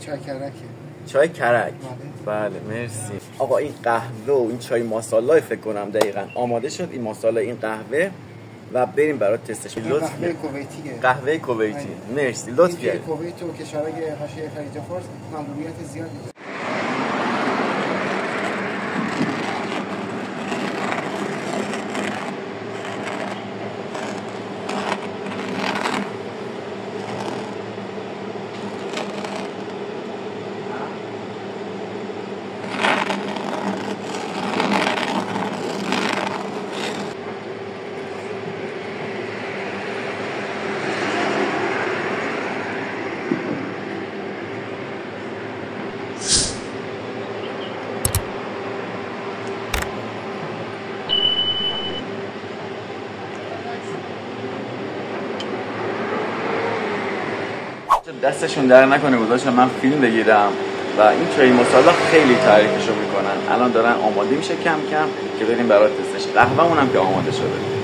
چای کرکه. چای کرک. بله مرسی. آقا این قهوه و این چای ماسالا فکر کنم دقیقاً آماده شد. این ماسالا این قهوه و بریم برای تستش. قهوه کویتیه. قهوه کویتی. مرسی لطف کردید. کویت و کشورهای حاشیه خلیج فارس ممنوعیت زیادی داره. دستشون در نکنه گذاشتم من فیلم بگیرم و این چای ماسالا خیلی تعریفشو میکنن. الان دارن آماده میشه کم کم که بریم برای تستش. قهوه‌مون هم که آماده شده.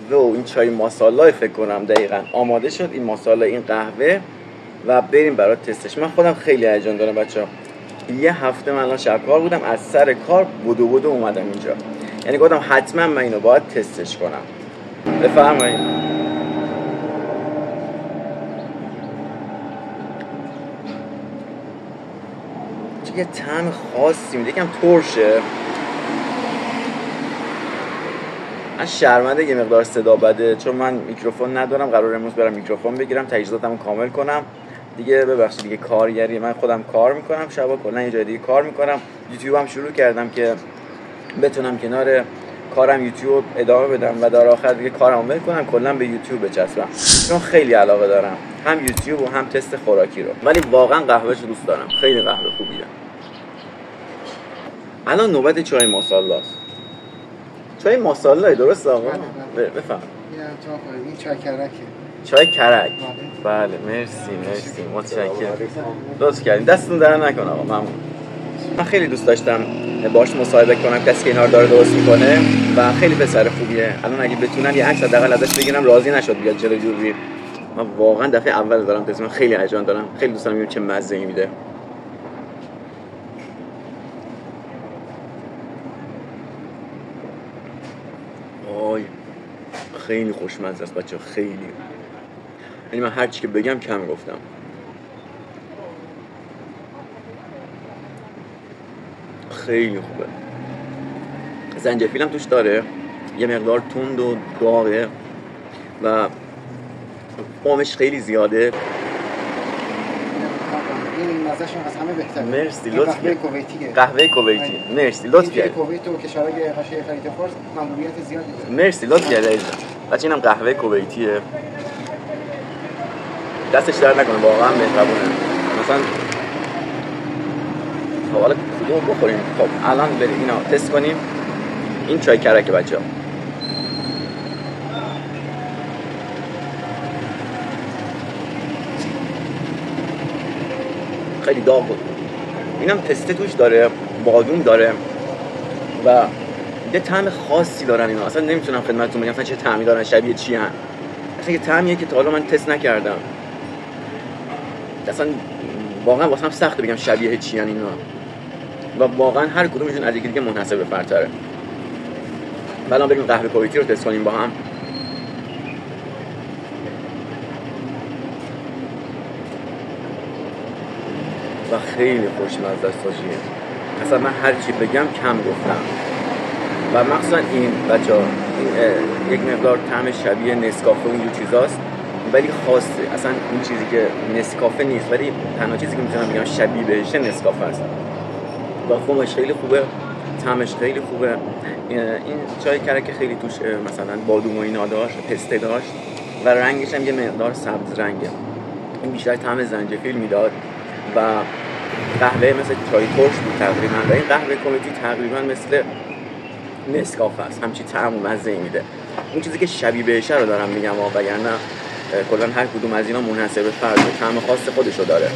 قهوه و این چای ماسالا فکر کنم دقیقاً آماده شد. این ماسالا این قهوه و بریم برای تستش. من خودم خیلی هیجان دارم بچه‌ها. یه هفته من الان شب کار بودم، از سر کار بدو اومدم اینجا. یعنی گفتم حتما من اینو باید تستش کنم. بفرمایید. چه یه طعم خاصی میده، یکم ترشه. من شرمنده یه مقدار صدا بده چون من میکروفون ندارم. قرار امروز برم میکروفون بگیرم، تجهیزاتمو کامل کنم دیگه. ببخشید دیگه کارگری من خودم کار میکنم، شبا کلا یه جای دیگه کار میکنم. یوتیوبم شروع کردم که بتونم کنار کارم یوتیوب ادامه بدم و در آخر دیگه کارمو ول کنم، کلا به یوتیوب بچسبم چون خیلی علاقه دارم هم یوتیوب و هم تست خوراکی رو. ولی واقعا قهوه‌شو دوست دارم، خیلی قهوه خوبیه. الان نوبت چای ماسالاست. چای ماسالا درست آقا؟ بفهم. این چای کرکه. چای کرک. بله مرسی متشکرم. لطف کردین. دستتون در نکنه آقا. من خیلی دوست داشتم باهاش مصاحبه کنم، کسی که اینا رو داره درست میکنه و خیلی پسر خوبیه. الان اگه بتونن یه عکس حداقل ازش بگیرم، راضی نشد بیاد جلوی دوربین. من واقعا دفعه اول دارم تست، من خیلی هیجان دارم، خیلی دوست دارم ببینم چه مزه‌ای میده. خیلی خوشمزه است بچه، خیلی. یعنی من هر چی که بگم کم گفتم. خیلی خوبه. زنجفیل هم توش داره، یه مقدار تند و داغه و قومش خیلی زیاده. این مزه‌شون از همه بهتره. مرسی لطف قهوه کویتیه. قهوه کویتی. مرسی لطف کردید. کویت و کشورهای حاشیه خلیج فارس ممنوعیت زیادی داره. مرسی لطف کردید. بچه اینم قهوه کویتیه. دستش در نکنه، واقعا مهربونه. مثلا خب حالا کدوم بخوریم؟ خب الان بریم اینا تست کنیم. این چای کرکه بچه‌ها. خیلی داغ بود. اینم تسته توش داره، بادوم داره و یه طعم خاصی دارن اینا. اصلا نمیتونم خدمتتون بگم اصلا چه طعمی دارن، شبیه چی هن. اصلا یه طعمیه که تا حالا من تست نکردم. اصلا واقعا واسم سخته بگم شبیه چی هن اینا. و واقعا هر کدومشون از یکی دیگه منحصر به فردتره. الان بریم قهوه کویتی رو تست کنیم با هم. و خیلی خوشمزه است حاجی. اصلا من هر چی بگم کم گفتم. و مخصوصا این بچه‌ها یک مقدار طعم شبیه نسکافه و اینجور چیزاست ولی خاصه. اصلا این چیزی که نسکافه نیست ولی تنها چیزی که میتونم بگم شبیه بهشه نسکافه است. و خودش خیلی خوبه، طعمش خیلی خوبه. این چای کرک خیلی توش مثلا بادوم و اینا داشت، پسته داشت و رنگش هم یه مقدار سبز رنگه. این بیشتر طعم زنجفیل میداد و قهوه مثل چای ترش بود تقریبا و این قهوه کمیتی تقریبا مثل نسکافه است، همچین طعم و مزه میده. اون چیزی که شبیه بهشه رو دارم میگم وگرنه کلا هر کدوم از اینا منحصر به فرد طعم خاص خودشو داره.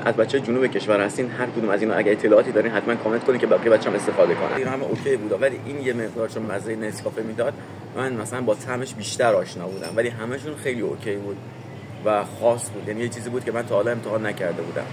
از بچه‌های جنوب کشور هستین هر کدوم از اینا اگه اطلاعاتی دارین حتما کامنت کنین که بقیه بچه‌ام استفاده کنن. این هم اوکی بود ولی این یه مقدار چون مزه نسکافه میداد من مثلا با طعمش بیشتر آشنا بودم، ولی همشون خیلی اوکی بود و خاص بود، یعنی یه چیزی بود که من تا حالا امتحان نکرده بودم.